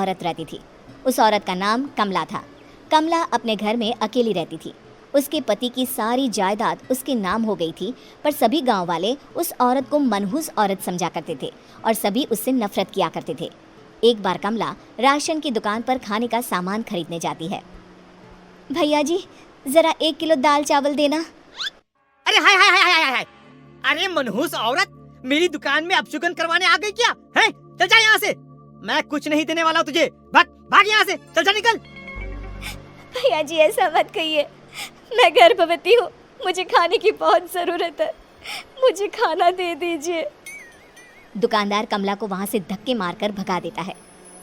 औरत रहती थी। उस औरत का नाम कमला था। कमला अपने घर में अकेली रहती थी। उसके पति की सारी जायदाद उसके नाम हो गई थी, पर सभी गांव वाले उस औरत को मनहूस औरत समझा करते थे और सभी उससे नफरत किया करते थे। एक बार कमला राशन की दुकान पर खाने का सामान खरीदने जाती है। भैया जी, जरा 1 किलो दाल चावल देना। अरे हाय हाय हाय हाय हाय, अरे मनहूस औरत, मेरी दुकान में अपशुगन करवाने आ गई क्या है? चल जा यहाँ से, मैं कुछ नहीं देने वाला तुझे। भाग भाग यहाँ से, चल जा निकल। भैया जी ऐसा मत कहिए, मैं गर्भवती हूँ, मुझे खाने की बहुत ज़रूरत है, मुझे खाना दे दीजिए। दुकानदार कमला को वहाँ से धक्के मारकर भगा देता है।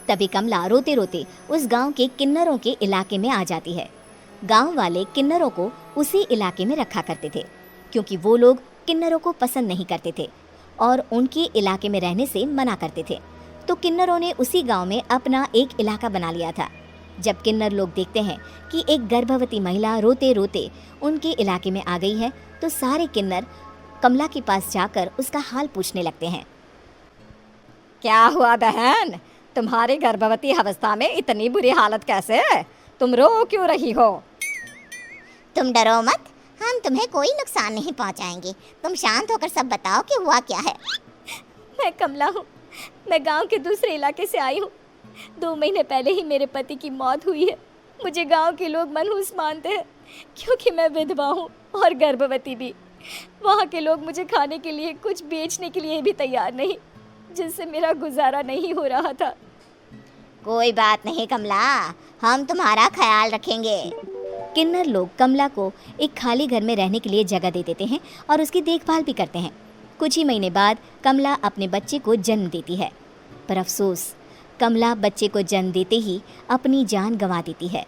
तभी कमला रोते रोते उस गांव के किन्नरों के इलाके में आ जाती है। गांव वाले किन्नरों को उसी इलाके में रखा करते थे, क्योंकि वो लोग किन्नरों को पसंद नहीं करते थे और उनके इलाके में रहने से मना करते थे। तो किन्नरों ने उसी गांव में अपना एक इलाका बना लिया था। जब किन्नर लोग देखते हैं कि एक गर्भवती महिला रोते रोते उनके इलाके में आ गई है, तो सारे किन्नर कमला के पास जाकर उसका हाल पूछने लगते हैं। क्या हुआ बहन, तुम्हारी गर्भवती अवस्था में इतनी बुरी हालत कैसे है? तुम रो क्यों रही हो? तुम डरो मत, हम तुम्हें कोई नुकसान नहीं पहुंचाएंगे। तुम शांत होकर सब बताओ कि हुआ क्या है। मैं कमला हूँ, मैं गांव के दूसरे इलाके से आई हूँ। 2 महीने पहले ही मेरे पति की मौत हुई है। मुझे गांव के लोग मनहूस मानते हैं, क्योंकि मैं विधवा हूँ और गर्भवती भी। वहाँ के लोग मुझे खाने के लिए कुछ बेचने के लिए भी तैयार नहीं, जिससे मेरा गुजारा नहीं हो रहा था। कोई बात नहीं कमला, हम तुम्हारा ख्याल रखेंगे। किन्नर लोग कमला को एक खाली घर में रहने के लिए जगह दे देते हैं और उसकी देखभाल भी करते हैं। कुछ ही महीने बाद कमला अपने बच्चे को जन्म देती है, पर अफसोस, कमला बच्चे को जन्म देते ही अपनी जान गंवा देती है।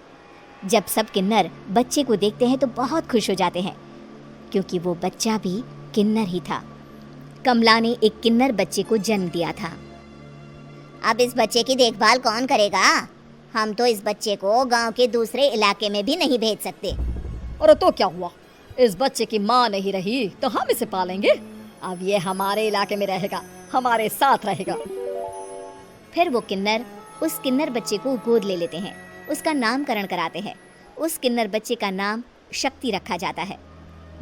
जब सब किन्नर बच्चे को देखते हैं तो बहुत खुश हो जाते हैं, क्योंकि वो बच्चा भी किन्नर ही था। कमला ने एक किन्नर बच्चे को जन्म दिया था। अब इस बच्चे की देखभाल कौन करेगा? हम तो इस बच्चे को गांव के दूसरे इलाके में भी नहीं भेज सकते। और तो क्या हुआ, इस बच्चे की माँ नहीं रही तो हम इसे पालेंगे। अब ये हमारे इलाके में रहेगा, हमारे साथ रहेगा। फिर वो किन्नर उस किन्नर बच्चे को गोद ले लेते हैं, उसका नामकरण कराते हैं। उस किन्नर बच्चे का नाम शक्ति रखा जाता है।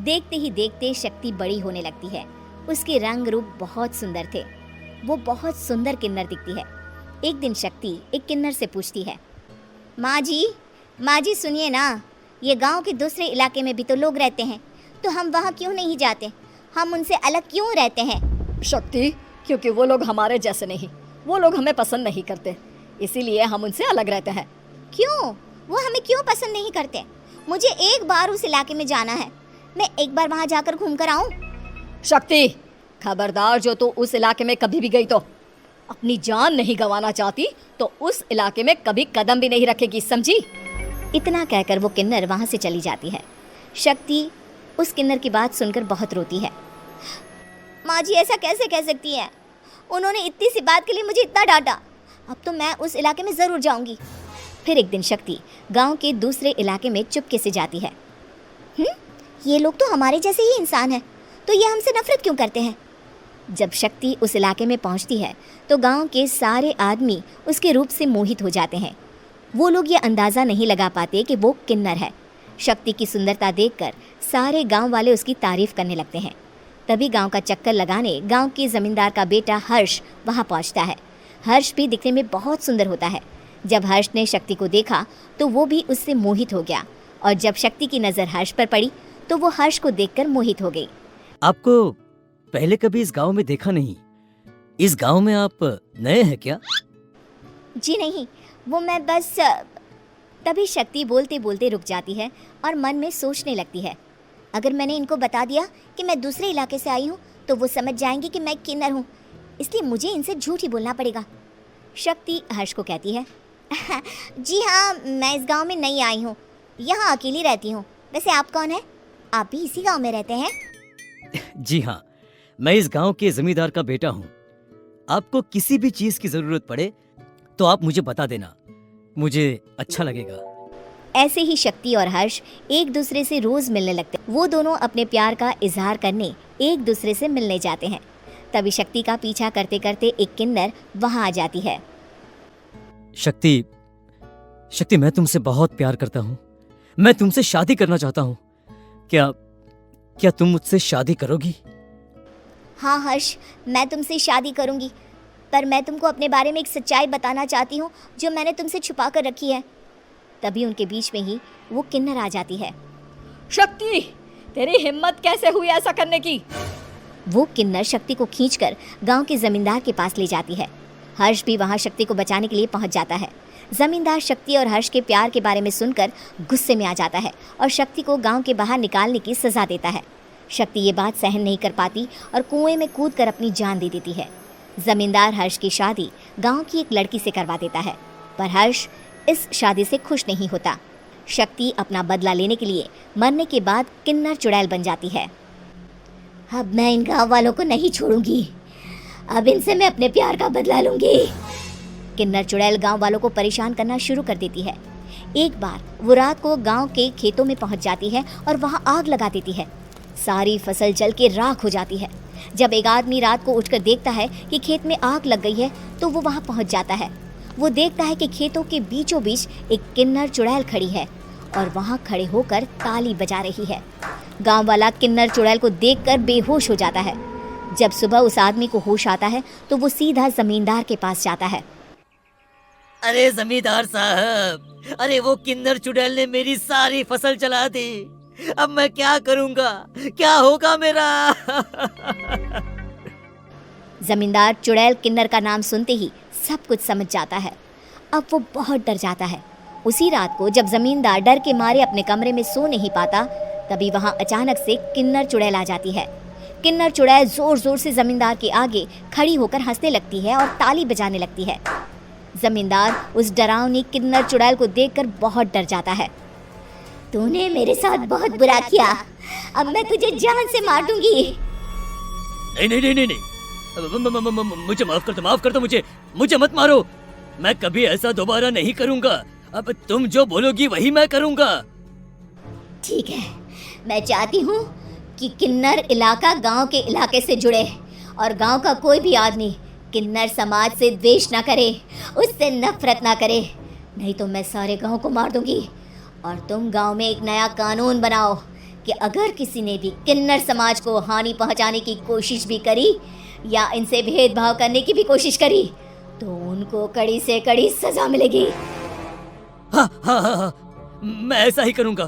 देखते ही देखते शक्ति बड़ी होने लगती है। उसके रंग रूप बहुत सुंदर थे। वो बहुत सुंदर किन्नर दिखती है। एक दिन शक्ति एक किन्नर से पूछती है, माँ जी सुनिए ना, ये गांव के दूसरे इलाके में भी तो लोग रहते हैं, तो हम वहाँ क्यों नहीं जाते? हम उनसे अलग क्यों रहते हैं? शक्ति, क्योंकि वो लोग हमारे जैसे नहीं, वो लोग हमें पसंद नहीं करते, इसीलिए हम उनसे अलग रहते हैं। क्यों? वो हमें क्यों पसंद नहीं करते? मुझे एक बार उस इलाके में जाना है, मैं एक बार वहाँ जाकर घूम कर आऊँ। शक्ति, खबरदार, जो तू उस इलाके में कभी भी गई तो अपनी जान नहीं गंवाना चाहती तो उस इलाके में कभी कदम भी नहीं रखेगी, समझी? इतना कहकर वो किन्नर वहाँ से चली जाती है। शक्ति उस किन्नर की बात सुनकर बहुत रोती है। माँ जी ऐसा कैसे कह सकती हैं? उन्होंने इतनी सी बात के लिए मुझे इतना डांटा। अब तो मैं उस इलाके में ज़रूर जाऊंगी। फिर एक दिन शक्ति गांव के दूसरे इलाके में चुपके से जाती है। ये लोग तो हमारे जैसे ही इंसान हैं, तो ये हमसे नफरत क्यों करते हैं? जब शक्ति उस इलाके में पहुंचती है तो गांव के सारे आदमी उसके रूप से मोहित हो जाते हैं। वो लोग ये अंदाज़ा नहीं लगा पाते कि वो किन्नर है। शक्ति की सुंदरता देखकर सारे गांव वाले उसकी तारीफ करने लगते हैं। तभी गांव का चक्कर लगाने गांव के ज़मींदार का बेटा हर्ष वहां पहुंचता है। हर्ष भी दिखने में बहुत सुंदर होता है। जब हर्ष ने शक्ति को देखा तो वो भी उससे मोहित हो गया, और जब शक्ति की नज़र हर्ष पर पड़ी तो वो हर्ष को देखकर मोहित हो गई। आपको पहले कभी इस गांव में देखा नहीं। इस गांव में आप नए हैं क्या? जी नहीं, वो मैं बस। तभी शक्ति बोलते बोलते रुक जाती है और मन में सोचने लगती है, अगर मैंने इनको बता दिया कि मैं दूसरे इलाके से आई हूँ तो वो समझ जाएंगे कि मैं किन्नर हूँ, इसलिए मुझे इनसे झूठ ही बोलना पड़ेगा। शक्ति हर्ष को कहती है, जी हाँ, मैं इस गांव में नई आई हूँ, यहाँ अकेली रहती हूँ। वैसे आप कौन है? आप भी इसी गांव में रहते हैं? जी हाँ, मैं इस गांव के जमींदार का बेटा हूँ। आपको किसी भी चीज की जरूरत पड़े तो आप मुझे बता देना, मुझे अच्छा लगेगा। ऐसे ही शक्ति और हर्ष एक दूसरे से रोज मिलने लगते। वो दोनों अपने प्यार का इजहार करने एक दूसरे से मिलने जाते हैं। तभी शक्ति का पीछा करते करते एक किन्नर वहां आ जाती है। शक्ति, शक्ति मैं तुमसे बहुत प्यार करता हूँ। मैं तुमसे शादी करना चाहता हूँ। क्या तुम मुझसे शादी करोगी? हाँ हर्ष, मैं तुमसे शादी करूंगी, पर मैं तुमको अपने बारे में एक सच्चाई बताना चाहती हूँ जो मैंने तुमसे छुपा कर रखी है। तभी उनके बीच में ही वो किन्नर आ जाती है। शक्ति, तेरी हिम्मत कैसे हुई ऐसा करने की? वो किन्नर शक्ति को खींचकर गांव के जमींदार के पास ले जाती है। हर्ष भी वहां शक्ति को बचाने के लिए पहुंच जाता है। जमींदार शक्ति और हर्ष के प्यार के बारे में सुनकर गुस्से में आ जाता है और शक्ति को गांव के बाहर निकालने की सजा देता है। शक्ति ये बात सहन नहीं कर पाती और कुएं में कूदकर अपनी जान दे देती है। जमींदार हर्ष की शादी गांव की एक लड़की से करवा देता है, पर हर्ष इस शादी से खुश नहीं होता। शक्ति अपना बदला लेने के लिए मरने के बाद किन्नर चुड़ैल बन जाती है। अब मैं इन गांव वालों को नहीं छोड़ूंगी, अब इनसे मैं अपने प्यार का बदला लूंगी। किन्नर चुड़ैल गांव वालों को परेशान करना शुरू कर देती है। एक बार वो रात को गांव के खेतों में पहुंच जाती है और वहां आग लगा देती है। सारी फसल जल के राख हो जाती है। जब एक आदमी रात को उठकर देखता है कि खेत में आग लग गई है तो वो वहां पहुंच जाता है। वो देखता है कि खेतों के बीचों बीच एक किन्नर चुड़ैल खड़ी है और वहां खड़े होकर ताली बजा रही है। गांव वाला किन्नर चुड़ैल को देखकर बेहोश हो जाता है। जब सुबह उस आदमी को होश आता है तो वो सीधा जमींदार के पास जाता है। अरे जमींदार साहब, अरे वो किन्नर चुड़ैल ने मेरी सारी फसल जला दी। अब मैं क्या करूंगा? क्या होगा मेरा? जमींदार चुड़ैल किन्नर का नाम सुनते ही सब कुछ समझ जाता है। अब वो बहुत डर जाता है। उसी रात को जब जमींदार डर के मारे अपने कमरे में सो नहीं पाता, तभी वहां अचानक से किन्नर चुड़ैल आ जाती है। किन्नर चुड़ैल जोर जोर से जमींदार के आगे खड़ी होकर हंसने लगती है और ताली बजाने लगती है। जमींदार उस डरावनी किन्नर चुड़ैल को देखकर बहुत डर जाता है। तूने मेरे साथ बहुत बुरा किया, अब मैं तुझे जान से मार दूंगी। नहीं नहीं नहीं नहीं नहीं, मुझे माफ कर दो, मुझे मत मारो। मैं कभी ऐसा दोबारा नहीं करूंगा। अब तुम जो बोलोगी वही मैं करूंगा। ठीक है, मैं चाहती हूँ कि किन्नर इलाका गांव के इलाके से जुड़े और गांव का कोई भी आदमी किन्नर समाज से द्वेष ना करे, उससे नफरत ना करे, नहीं तो मैं सारे गांव को मार दूंगी। और तुम गांव में एक नया कानून बनाओ कि अगर किसी ने भी किन्नर समाज को हानि पहुंचाने की कोशिश भी करी या इनसे भेदभाव करने की भी कोशिश करी तो उनको कड़ी से कड़ी सजा मिलेगी। हाँ हाँ हाँ हाँ, मैं ऐसा ही करूंगा।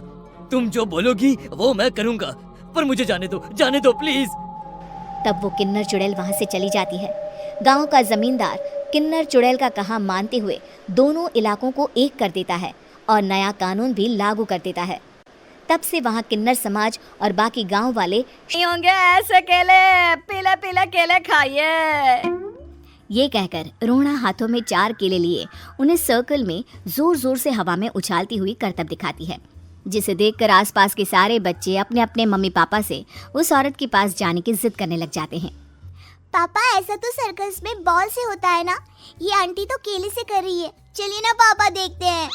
तुम जो बोलोगी वो मैं करूंगा, पर मुझे जाने दो प्लीज। तब वो किन्नर चुड़ैल वहां से चली जाती है। गांव का जमींदार किन्नर चुड़ैल का कहा मानते हुए दोनों इलाकों को एक कर देता है और नया कानून भी लागू कर देता है। तब से वहां किन्नर समाज और बाकी गांव वाले नहीं होंगे ऐसे केले, पीले पीले केले खाइए। ये कहकर रोहना हाथों में 4 केले लिए उन्हें सर्कल में जोर जोर से हवा में उछालती हुई करतब दिखाती है, जिसे देखकर आसपास के सारे बच्चे अपने अपने मम्मी पापा से उस औरत के पास जाने की जिद करने लग जाते हैं। पापा, ऐसा तो सर्कस में बॉल से होता है ना, ये आंटी तो केले से कर रही है। चलिए ना पापा, देखते हैं।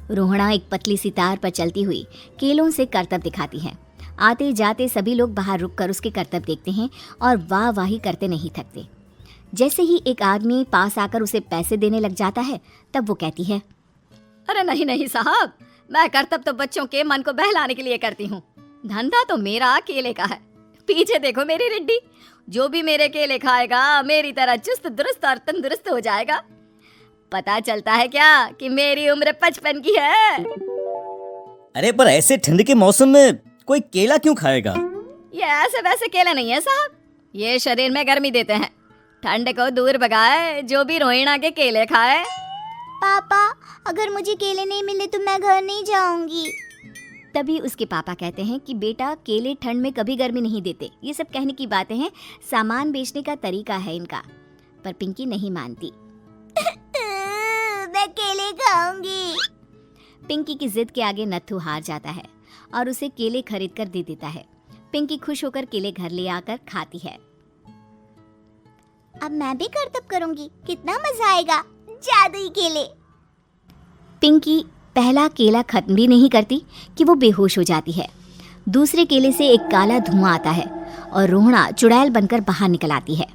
रोहना एक पतली सी तार पर चलती हुई केलों से करतब दिखाती है। आते जाते सभी लोग बाहर रुककर उसके करतब देखते हैं और वाह वाही करते नहीं थकते। जैसे ही एक आदमी पास आकर उसे पैसे देने लग जाता है, तब वो कहती है, अरे नहीं नहीं साहब, मैं करतब तो बच्चों के मन को बहलाने के लिए करती हूँ। धंधा तो मेरा केले का है। पीछे देखो मेरी रिड्डी, जो भी मेरे केले खाएगा मेरी तरह चुस्त दुरुस्त और तंदुरुस्त हो जाएगा। पता चलता है क्या कि मेरी उम्र 55 की है। अरे पर ऐसे ठंड के मौसम में कोई केला क्यों खाएगा? ये ऐसे वैसे केले नहीं है साहब, ये शरीर में गर्मी देते हैं। ठंड को दूर भगाए जो भी रोहिणा के केले खाए। पापा, अगर मुझे केले नहीं मिले तो मैं घर नहीं जाऊंगी। तभी उसके पापा कहते हैं कि बेटा, केले ठंड में कभी गर्मी नहीं देते। ये सब कहने की बातें हैं, सामान बेचने का तरीका है इनका। पर पिंकी नहीं मानती। मैं केले खाऊंगी। पिंकी की जिद के आगे नत्थू हार जाता है और उसे केले खरीद कर दे देता है। पिंकी खुश होकर केले घर ले आकर खाती है। अब मैं भी करतब करूंगी, कितना मजा आएगा। जादुई केले। पिंकी पहला केला खत्म भी नहीं करती कि वो बेहोश हो जाती है। दूसरे केले से एक काला धुआं आता है और रोहना चुड़ैल बनकर बाहर निकल आती है।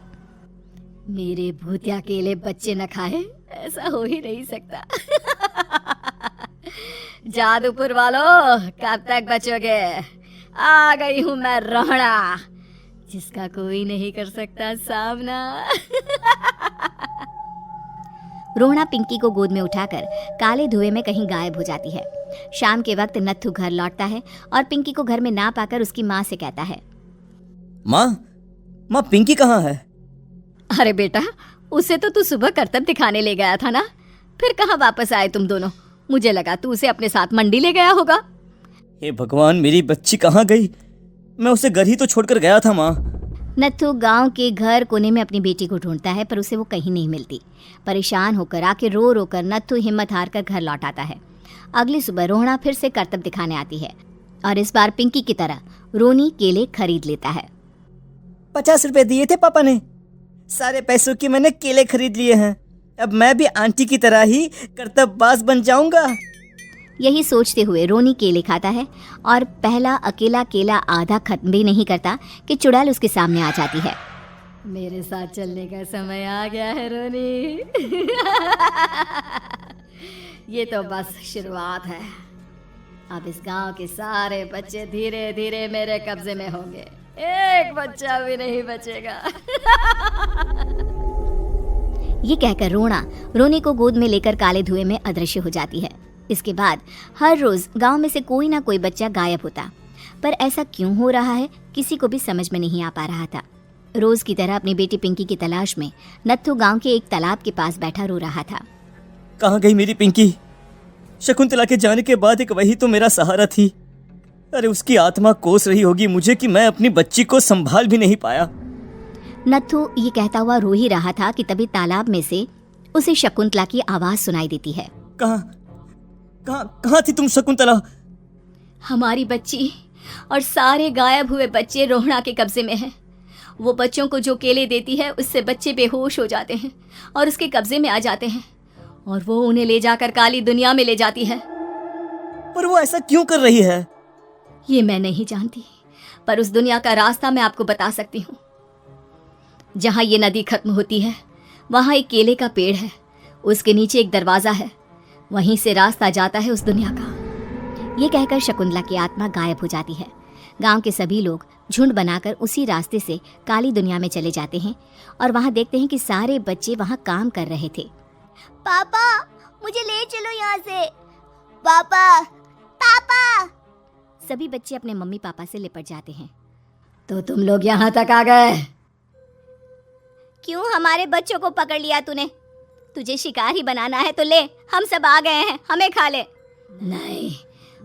मेरे भूतिया केले बच्चे न खाए, ऐसा हो ही नहीं सकता। जादूपुर वालों, कब तक बचोगे? आ गई हूं मैं रोहड़ा, जिसका कोई नहीं कर सकता सामना। रोहना पिंकी को गोद में उठाकर काले धुएं में कहीं गायब हो जाती है। शाम के वक्त नत्थू घर लौटता है और पिंकी को घर में ना पाकर उसकी माँ से कहता है, माँ पिंकी कहाँ है? अरे बेटा, उसे तो तू सुबह करतब दिखाने ले गया था ना, फिर कहाँ वापस आए तुम दोनों? मुझे लगा तू उसे अपने साथ मंडी ले गया होगा। हे भगवान, मेरी बच्ची कहाँ गई? मैं उसे घर ही तो छोड़कर गया था माँ। नत्थू गांव के घर कोने में अपनी बेटी को ढूंढता है, पर उसे वो कहीं नहीं मिलती। परेशान होकर आके रो रो कर नत्थू हिम्मत हार कर घर लौट आता है। अगली सुबह रोहना फिर से करतब दिखाने आती है और इस बार पिंकी की तरह रोनी केले खरीद लेता है। 50 रुपए दिए थे पापा ने, सारे पैसों के मैंने केले खरीद लिए हैं। अब मैं भी आंटी की तरह ही करतबबाज बन जाऊंगा। यही सोचते हुए रोनी केले खाता है और पहला अकेला केला आधा खत्म भी नहीं करता कि चुड़ैल उसके सामने आ जाती है। मेरे साथ चलने का समय आ गया है रोनी। ये तो बस शुरुआत है। अब इस गांव के सारे बच्चे धीरे धीरे मेरे कब्जे में होंगे, एक बच्चा भी नहीं बचेगा। ये कहकर रोनी को गोद में लेकर काले धुएं में अदृश्य हो जाती है। इसके बाद हर रोज गांव में से कोई ना कोई बच्चा गायब होता, पर ऐसा क्यों हो रहा है किसी को भी समझ में नहीं आ पा रहा था। रोज की तरह अपनी बेटी पिंकी की तलाश में नत्थू गांव के एक तालाब के पास बैठा रो रहा था। कहाँ गई मेरी पिंकी? शकुंतला के जाने के बाद एक वही तो मेरा सहारा थी। अरे उसकी आत्मा कोस रही होगी मुझे कि मैं अपनी बच्ची को संभाल भी नहीं पाया। नत्थू ये कहता हुआ रो ही रहा था कि तभी तालाब में से उसे शकुंतला की आवाज सुनाई देती है। कहाँ थी तुम शकुंतला? हमारी बच्ची और सारे गायब हुए बच्चे रोहड़ा के कब्जे में हैं। वो बच्चों को जो केले देती है उससे बच्चे बेहोश हो जाते हैं और उसके कब्जे में आ जाते हैं और वो उन्हें ले जाकर काली दुनिया में ले जाती है। पर वो ऐसा क्यों कर रही है? ये मैं नहीं जानती, पर उस दुनिया का रास्ता मैं आपको बता सकती हूँ। जहाँ ये नदी खत्म होती है वहाँ एक केले का पेड़ है, उसके नीचे एक दरवाजा है, वहीं से रास्ता जाता है उस दुनिया का। ये कहकर शकुंतला की आत्मा गायब हो जाती है। गांव के सभी लोग झुंड बनाकर उसी रास्ते से काली दुनिया में चले जाते हैं और वहाँ देखते हैं कि सारे बच्चे वहाँ काम कर रहे थे। पापा, मुझे ले चलो यहाँ से। पापा, पापा। सभी बच्चे अपने मम्मी पापा से लिपट जाते हैं। तो तुम लोग यहाँ तक आ गए? क्यों हमारे बच्चों को पकड़ लिया तूने? तुझे शिकार ही बनाना है तो ले, हम सब आ गए हैं, हमें खा ले। नहीं,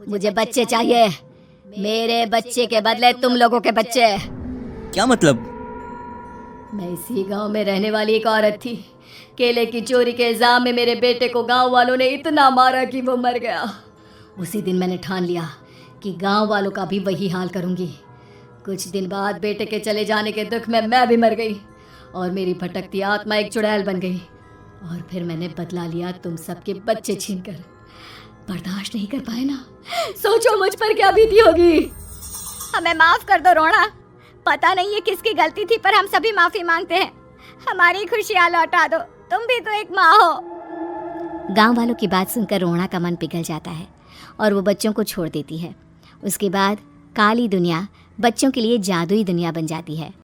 मुझे बच्चे चाहिए। मेरे बच्चे के बदले तुम लोगों के बच्चे। क्या मतलब? मैं इसी गांव में रहने वाली एक औरत थी। केले की चोरी के इल्जाम में मेरे बेटे को गांव वालों ने इतना मारा कि वो मर गया। उसी दिन मैंने ठान लिया कि गांव वालों का भी वही हाल करूंगी। कुछ दिन बाद बेटे के चले जाने के दुख में मैं भी मर गई और मेरी भटकती आत्मा एक चुड़ैल बन गई और फिर मैंने बदला लिया तुम सबके बच्चे छीनकर। बर्दाश्त नहीं कर पाए ना? सोचो मुझ पर क्या बीती होगी। हमें माफ कर दो रोहड़ा, पता नहीं ये किसकी गलती थी, पर हम सभी माफी मांगते हैं। हमारी खुशियाँ लौटा दो, तुम भी तो एक माँ हो। गांव वालों की बात सुनकर रोहड़ा का मन पिघल जाता है और वो बच्चों को छोड़ देती है। उसके बाद काली दुनिया बच्चों के लिए जादुई दुनिया बन जाती है।